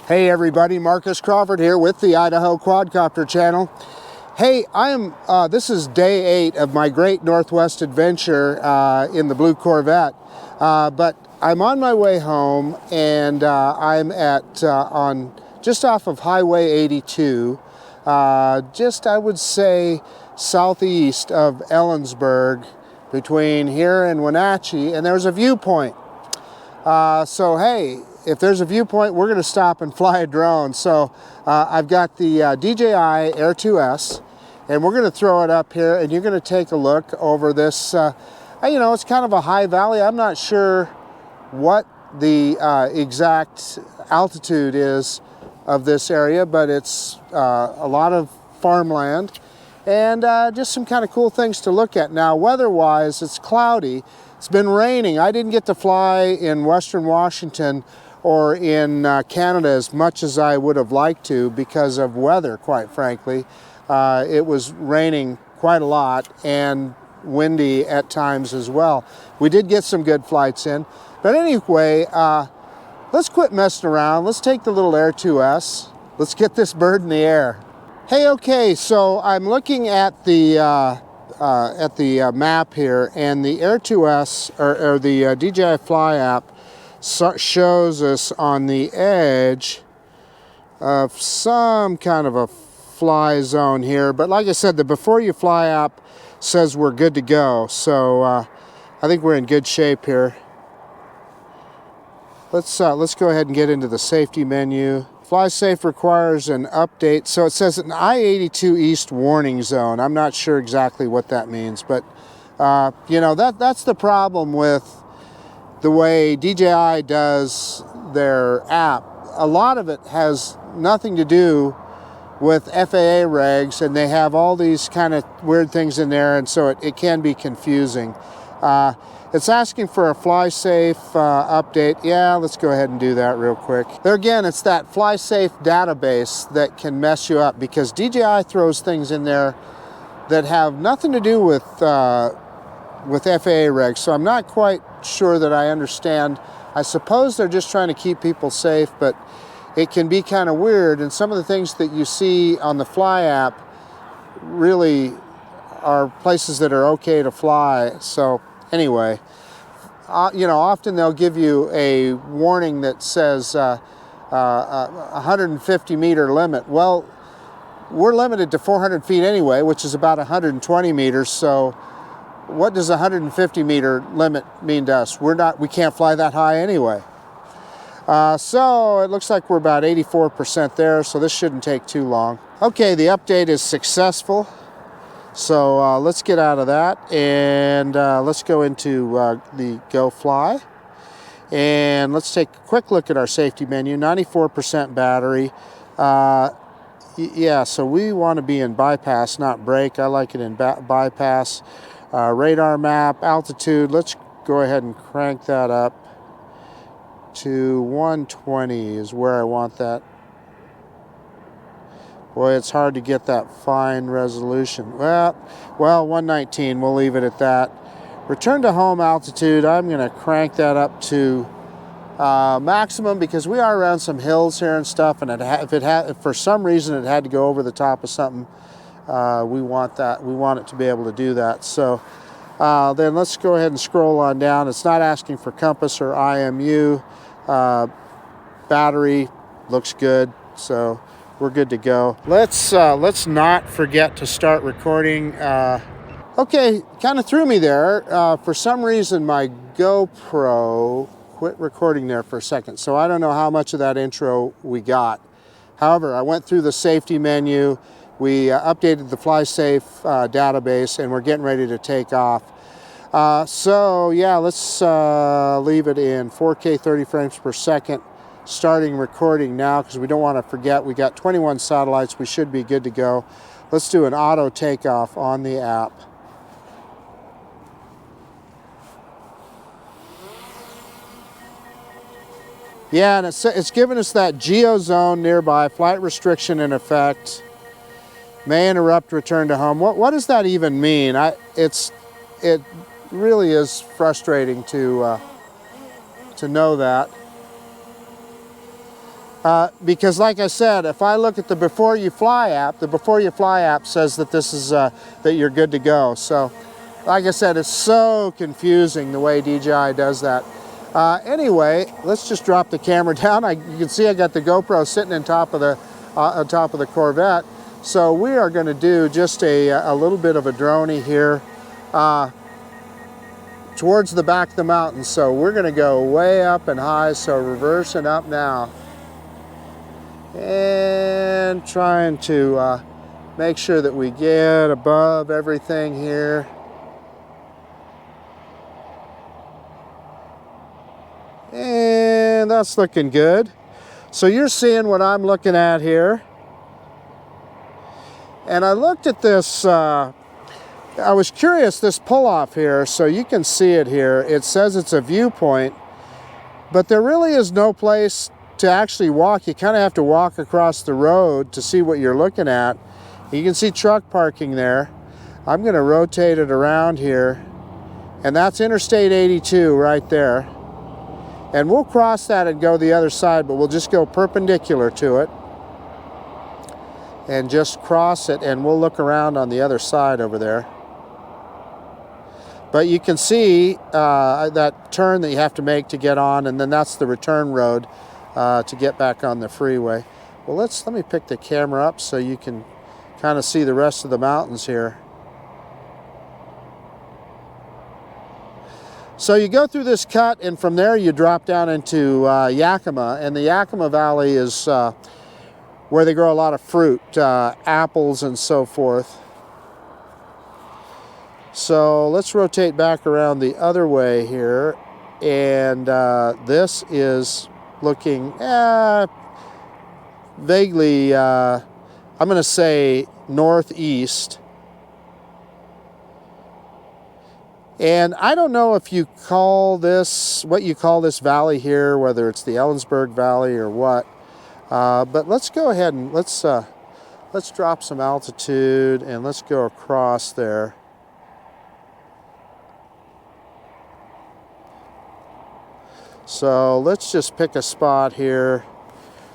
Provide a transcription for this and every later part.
Hey everybody, Marcus Crawford here with the Idaho Quadcopter channel. Hey, this is day 8 of my great Northwest adventure in the blue Corvette. But I'm on my way home, and I'm just off of Highway 82, I would say southeast of Ellensburg, between here and Wenatchee, and there's a viewpoint. So hey, if there's a viewpoint, we're going to stop and fly a drone. So I've got the DJI Air 2S, and we're going to throw it up here, and you're going to take a look over this. It's kind of a high valley. I'm not sure what the exact altitude is of this area, but it's a lot of farmland and just some kind of cool things to look at. Now, weather-wise, it's cloudy. It's been raining. I didn't get to fly in Western Washington or in Canada as much as I would have liked to because of weather, quite frankly. It was raining quite a lot and windy at times as well. We did get some good flights in. But anyway, let's quit messing around. Let's take the little Air 2S. Let's get this bird in the air. Hey, okay, so I'm looking at the map here, and the Air 2S, or the DJI Fly app, shows us on the edge of some kind of a fly zone here. But like I said, the Before You Fly app says we're good to go. So I think we're in good shape here. Let's go ahead and get into the safety menu. Fly Safe requires an update. So it says an I-82 East warning zone. I'm not sure exactly what that means, but that's the problem with the way DJI does their app. A lot of it has nothing to do with FAA regs, and they have all these kind of weird things in there, and so it can be confusing. It's asking for a Fly Safe update. Yeah, let's go ahead and do that real quick. There again, it's that Fly Safe database that can mess you up, because DJI throws things in there that have nothing to do with FAA regs, so I'm not quite sure that I understand. I suppose they're just trying to keep people safe, but it can be kind of weird, and some of the things that you see on the Fly app really are places that are okay to fly. So anyway, often they'll give you a warning that says 150 meter limit. Well, we're limited to 400 feet anyway, which is about 120 meters, so what does a 150 meter limit mean to us? We can't fly that high anyway. So it looks like we're about 84% there, so this shouldn't take too long. Okay, the update is successful. So let's get out of that, and let's go into the Go Fly. And let's take a quick look at our safety menu. 94% battery. Yeah, so we want to be in bypass, not brake. I like it in bypass. Radar map, altitude, let's go ahead and crank that up to 120 is where I want that. Boy, it's hard to get that fine resolution. Well, 119, we'll leave it at that. Return to home altitude, I'm going to crank that up to maximum, because we are around some hills here and stuff, and if for some reason it had to go over the top of something, we want it to be able to do that. So then let's go ahead and scroll on down. It's not asking for compass or IMU. Battery looks good, so we're good to go. Let's not forget to start recording. Okay, kind of threw me there. For some reason, my GoPro quit recording there for a second, so I don't know how much of that intro we got. However, I went through the safety menu. We updated the Fly Safe database, and we're getting ready to take off. So yeah, let's leave it in 4K 30 frames per second, starting recording now, because we don't want to forget we got 21 satellites. We should be good to go. Let's do an auto takeoff on the app. Yeah, and it's giving us that geo zone nearby, flight restriction in effect. May interrupt return to home. What does that even mean? It really is frustrating to know that. Because like I said, if I look at the Before You Fly app, the Before You Fly app says that this is that you're good to go. So like I said, it's so confusing the way DJI does that. Anyway, let's just drop the camera down. You can see I got the GoPro sitting on top of the Corvette. So we are going to do just a little bit of a droney here towards the back of the mountain. So we're going to go way up and high, so reversing up now. And trying to make sure that we get above everything here. And that's looking good. So you're seeing what I'm looking at here. And I looked at this, I was curious, this pull-off here, so you can see it here. It says it's a viewpoint, but there really is no place to actually walk. You kind of have to walk across the road to see what you're looking at. You can see truck parking there. I'm going to rotate it around here, and that's Interstate 82 right there. And we'll cross that and go the other side, but we'll just go perpendicular to it and just cross it, and we'll look around on the other side over there. But you can see that turn that you have to make to get on, and then that's the return road to get back on the freeway. Well, let me pick the camera up so you can kind of see the rest of the mountains here. So you go through this cut, and from there you drop down into Yakima, and the Yakima Valley is where they grow a lot of fruit, apples and so forth. So let's rotate back around the other way here, and this is looking vaguely, I'm going to say northeast. And I don't know if you call this, what you call this valley here, whether it's the Ellensburg Valley or what. But let's go ahead and let's drop some altitude and let's go across there. So let's just pick a spot here.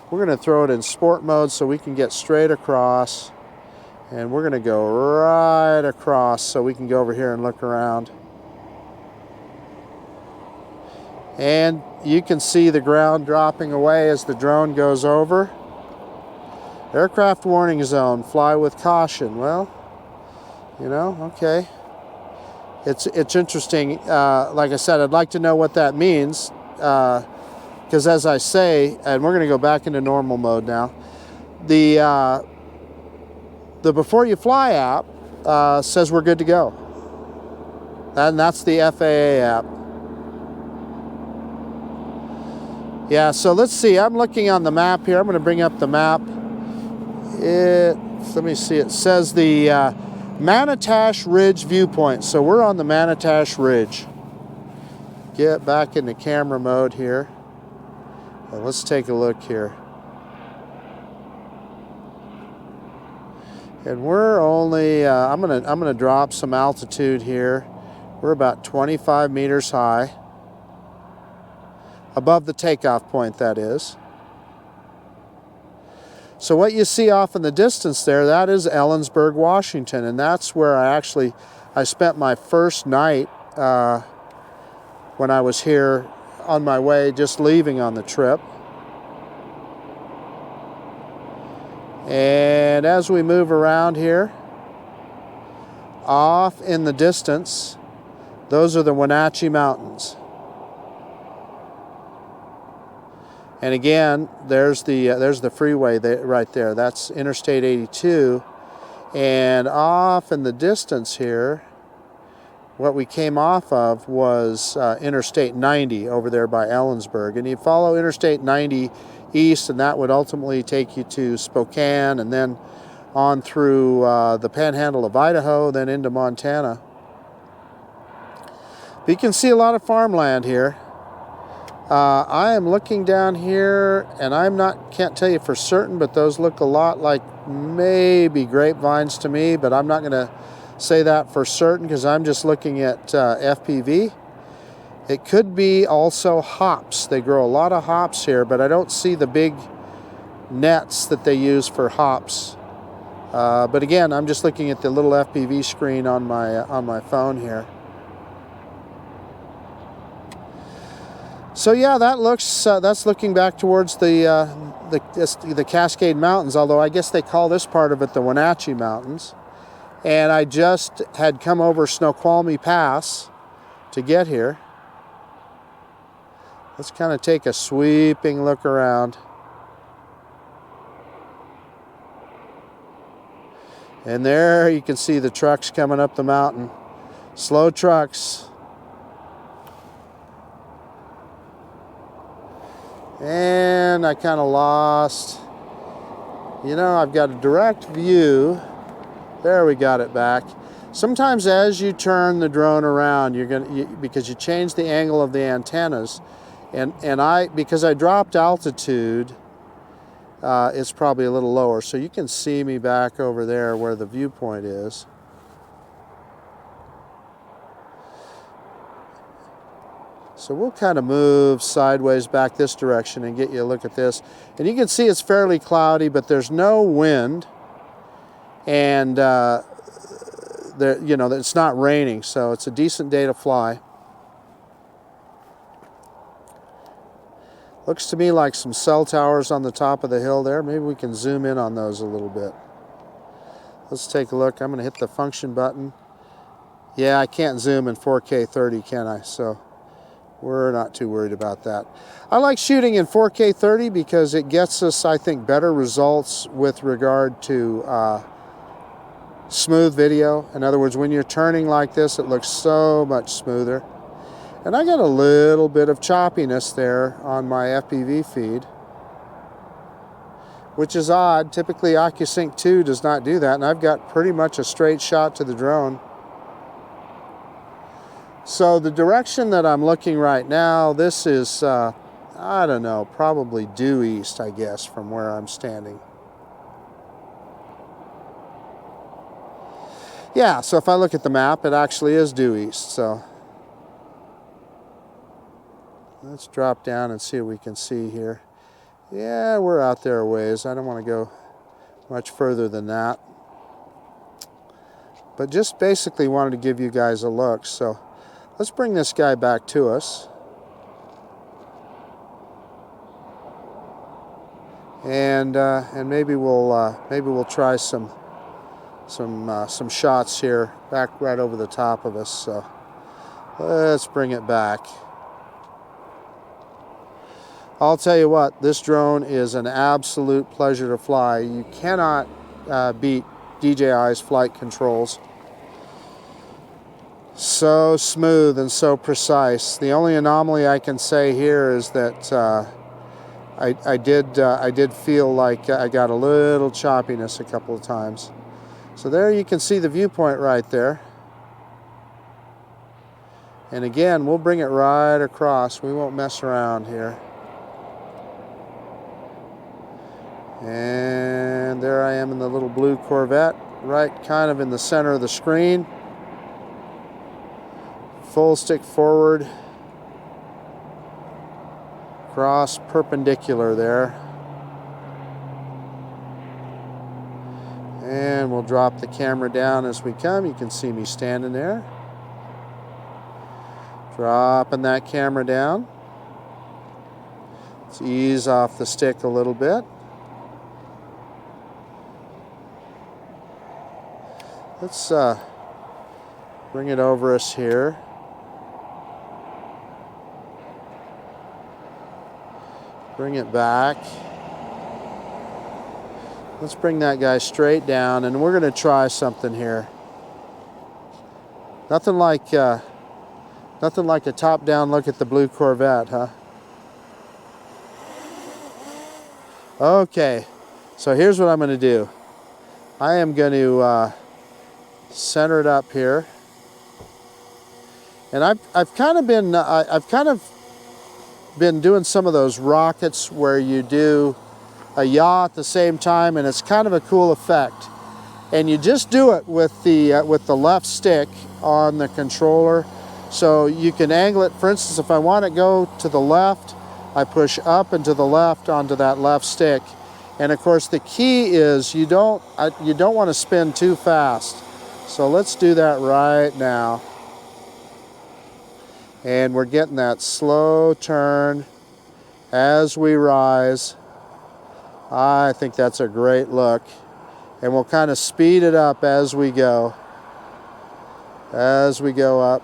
We're going to throw it in sport mode so we can get straight across. And we're going to go right across so we can go over here and look around. And you can see the ground dropping away as the drone goes over. Aircraft warning zone, fly with caution. Well, you know, okay. It's interesting. Like I said, I'd like to know what that means. Because as I say, and we're going to go back into normal mode now, the Before You Fly app says we're good to go. And that's the FAA app. Yeah, so let's see. I'm looking on the map here. I'm going to bring up the map. Let me see. It says the Manastash Ridge viewpoint. So we're on the Manastash Ridge. Get back into camera mode here. And let's take a look here. And we're only, I'm gonna drop some altitude here. We're about 25 meters high. Above the takeoff point, that is. So what you see off in the distance there, that is Ellensburg, Washington, and that's where I spent my first night when I was here on my way, just leaving on the trip. And as we move around here, off in the distance, those are the Wenatchee Mountains. And again, there's the freeway right there. That's Interstate 82. And off in the distance here, what we came off of was Interstate 90 over there by Ellensburg. And you follow Interstate 90 east, and that would ultimately take you to Spokane, and then on through the panhandle of Idaho, then into Montana. But you can see a lot of farmland here. I am looking down here, and can't tell you for certain, but those look a lot like maybe grapevines to me, but I'm not going to say that for certain because I'm just looking at FPV. It could be also hops. They grow a lot of hops here, but I don't see the big nets that they use for hops. But again, I'm just looking at the little FPV screen on my phone here. So yeah, that looks that's looking back towards the Cascade Mountains. Although I guess they call this part of it the Wenatchee Mountains. And I just had come over Snoqualmie Pass to get here. Let's kind of take a sweeping look around. And there you can see the trucks coming up the mountain. Slow trucks. And I kind of lost. You know, I've got a direct view. There, we got it back. Sometimes as you turn the drone around, because you change the angle of the antennas, and because I dropped altitude, it's probably a little lower, so you can see me back over there where the viewpoint is. So we'll kind of move sideways back this direction and get you a look at this. And you can see it's fairly cloudy, but there's no wind, and you know, it's not raining, so it's a decent day to fly. Looks to me like some cell towers on the top of the hill there. Maybe we can zoom in on those a little bit. Let's take a look. I'm going to hit the function button. Yeah, I can't zoom in 4K 30, can I? So we're not too worried about that. I like shooting in 4K 30 because it gets us, I think, better results with regard to smooth video. In other words, when you're turning like this, it looks so much smoother. And I got a little bit of choppiness there on my FPV feed, which is odd. Typically OcuSync 2 does not do that, and I've got pretty much a straight shot to the drone. So the direction that I'm looking right now, this is, I don't know, probably due east, I guess, from where I'm standing. Yeah, so if I look at the map, it actually is due east, so. Let's drop down and see what we can see here. Yeah, we're out there a ways. I don't want to go much further than that. But just basically wanted to give you guys a look. So let's bring this guy back to us. And maybe we'll try some shots here back right over the top of us. So let's bring it back. I'll tell you what, this drone is an absolute pleasure to fly. You cannot beat DJI's flight controls. So smooth and so precise. The only anomaly I can say here is that I did feel like I got a little choppiness a couple of times. So there you can see the viewpoint right there. And again, we'll bring it right across. We won't mess around here. And there I am in the little blue Corvette, right kind of in the center of the screen. Full stick forward, cross perpendicular there. And we'll drop the camera down as we come. You can see me standing there. Dropping that camera down. Let's ease off the stick a little bit. Let's bring it over us here. Bring it back. Let's bring that guy straight down, and we're going to try something here. Nothing like a top-down look at the blue Corvette, huh? Okay, so here's what I'm going to do. I am going to center it up here, and I've kind of been doing some of those rockets where you do a yaw at the same time, and it's kind of a cool effect. And you just do it with the left stick on the controller, so you can angle it. For instance, if I want to go to the left, I push up and to the left onto that left stick, And of course the key is you don't want to spin too fast. So let's do that right now. And we're getting that slow turn as we rise. I think that's a great look. And we'll kind of speed it up as we go. As we go up.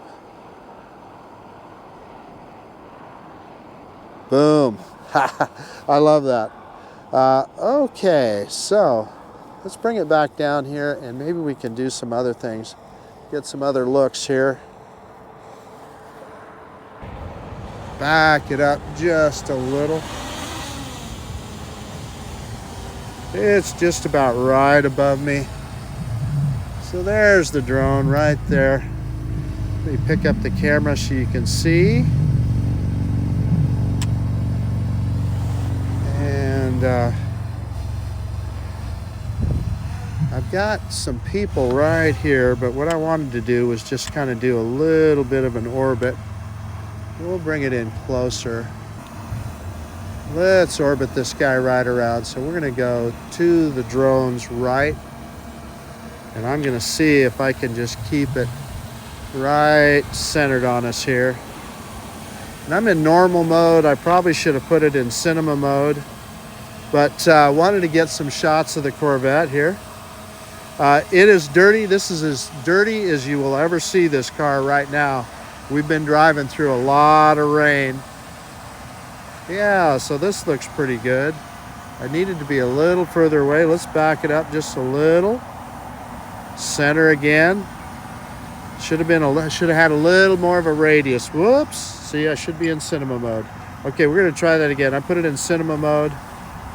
Boom. I love that. Okay, so let's bring it back down here and maybe we can do some other things. Get some other looks here. Back it up just a little. It's just about right above me. So there's the drone right there. Let me pick up the camera so you can see. And I've got some people right here, but what I wanted to do was just kind of do a little bit of an orbit. We'll bring it in closer. Let's orbit this guy right around. So we're gonna go to the drone's right, and I'm gonna see if I can just keep it right centered on us here. And I'm in normal mode. I probably should have put it in cinema mode, but wanted to get some shots of the Corvette here. It is dirty. This is as dirty as you will ever see this car right now. We've been driving through a lot of rain. Yeah, so this looks pretty good. I needed to be a little further away. Let's back it up just a little. Center again. Should have had a little more of a radius. Whoops. See, I should be in cinema mode. Okay, we're gonna try that again. I put it in cinema mode.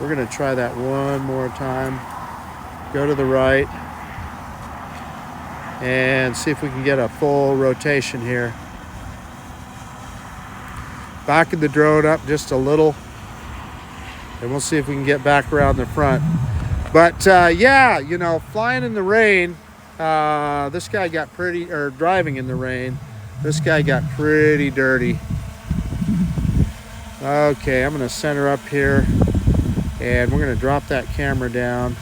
We're gonna try that one more time. Go to the right and see if we can get a full rotation here. Backing the drone up just a little, and we'll see if we can get back around the front. But yeah, you know, flying in the rain, this guy got pretty, or driving in the rain, this guy got pretty dirty. Okay, I'm gonna center up here, and we're gonna drop that camera down,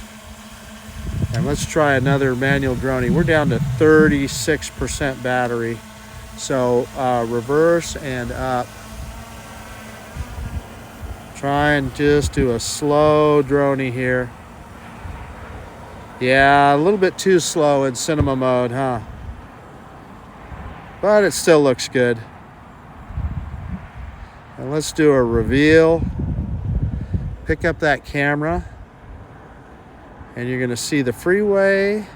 and let's try another manual droning. We're down to 36% battery, so reverse and up. Try and just do a slow droney here. Yeah, a little bit too slow in cinema mode, huh? But it still looks good. And let's do a reveal. Pick up that camera, and you're gonna see the freeway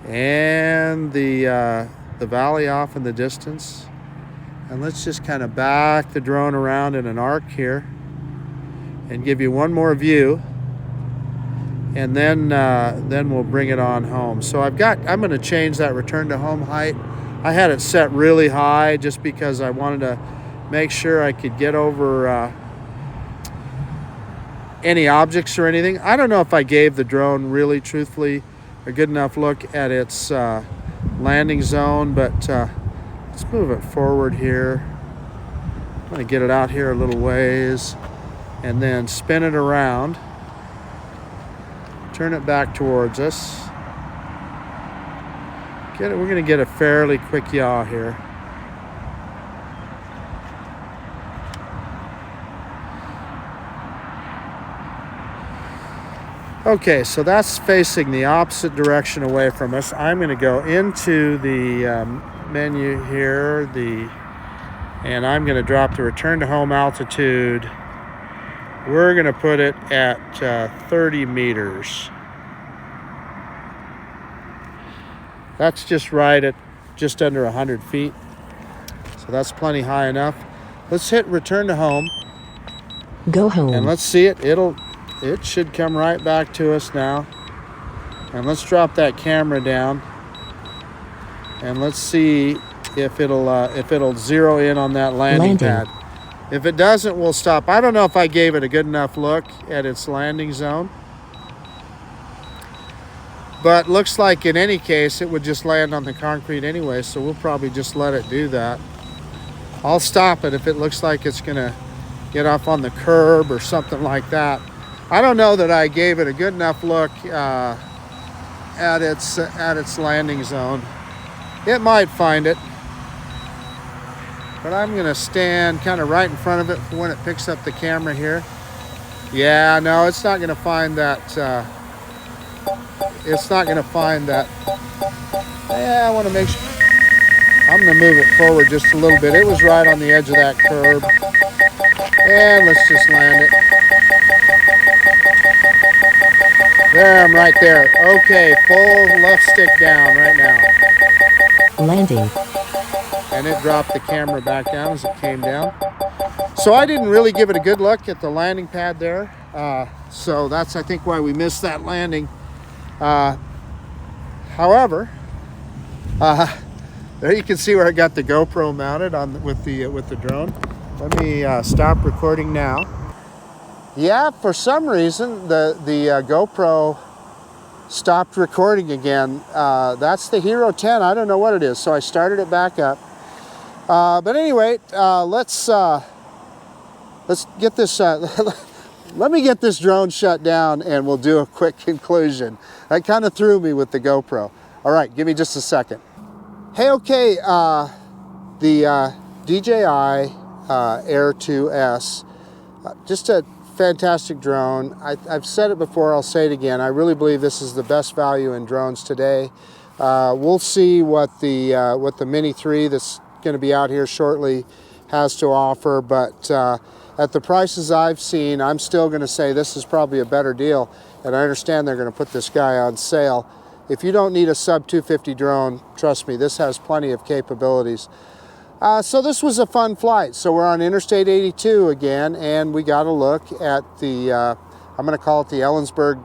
and the valley off in the distance. And let's just kind of back the drone around in an arc here and give you one more view, and then we'll bring it on home. So I'm going to change that return to home height. I had it set really high just because I wanted to make sure I could get over any objects or anything. I don't know if I gave the drone really truthfully a good enough look at its landing zone, but let's move it forward here. I'm going to get it out here a little ways and then spin it around. Turn it back towards us. We're going to get a fairly quick yaw here. Okay, so that's facing the opposite direction away from us. I'm going to go into the menu here, and I'm going to drop the return to home altitude. We're going to put it at 30 meters. That's just right at just under 100 feet. So that's plenty high enough. Let's hit return to home. Go home. And let's see it. It should come right back to us now. And let's drop that camera down. And let's see if it'll zero in on that landing pad. If it doesn't, we'll stop. I don't know if I gave it a good enough look at its landing zone. But looks like in any case, it would just land on the concrete anyway, so we'll probably just let it do that. I'll stop it if it looks like it's gonna get off on the curb or something like that. I don't know that I gave it a good enough look at its landing zone. It might find it, but I'm gonna stand kind of right in front of it for when it picks up the camera here. Yeah, no, it's not gonna find that. It's not gonna find that. Yeah, I want to make sure. I'm gonna move it forward just a little bit. It was right on the edge of that curb, and let's just land it. There, I'm right there. Okay, full left stick down right now. Landing. And it dropped the camera back down as it came down. So I didn't really give it a good look at the landing pad there. So that's, I think, why we missed that landing. However, there you can see where I got the GoPro mounted on with the drone. Let me stop recording now. Yeah, for some reason the GoPro stopped recording again. That's the Hero 10. I don't know what it is. So I started it back up. But anyway, let's get this. Let me get this drone shut down, and we'll do a quick conclusion. That kind of threw me with the GoPro. All right, give me just a second. Hey, okay, the DJI Air 2S, just a fantastic drone. I've said it before, I'll say it again. I really believe this is the best value in drones today. We'll see what the Mini 3 that's going to be out here shortly has to offer, but at the prices I've seen, I'm still going to say this is probably a better deal, and I understand they're going to put this guy on sale. If you don't need a sub 250 drone, trust me, this has plenty of capabilities. So this was a fun flight. So we're on Interstate 82 again, and we got a look at the, I'm going to call it the Ellensburg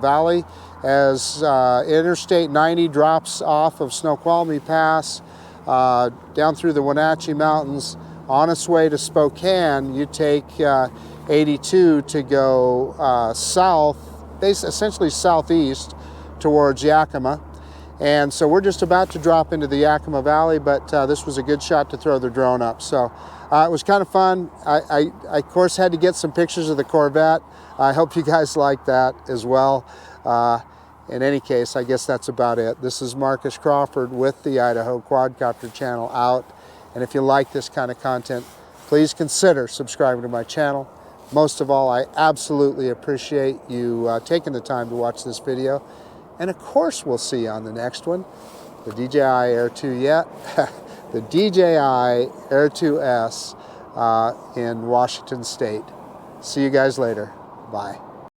Valley, as Interstate 90 drops off of Snoqualmie Pass down through the Wenatchee Mountains. On its way to Spokane, you take 82 to go south, essentially southeast towards Yakima. And so we're just about to drop into the Yakima Valley, but this was a good shot to throw the drone up. So it was kind of fun. I of course had to get some pictures of the Corvette. I hope you guys like that as well. In any case, I guess that's about it. This is Marcus Crawford with the Idaho Quadcopter channel out. And if you like this kind of content, please consider subscribing to my channel. Most of all, I absolutely appreciate you taking the time to watch this video. And of course, we'll see you on the next one. The DJI Air 2 yet, the DJI Air 2S in Washington State. See you guys later. Bye.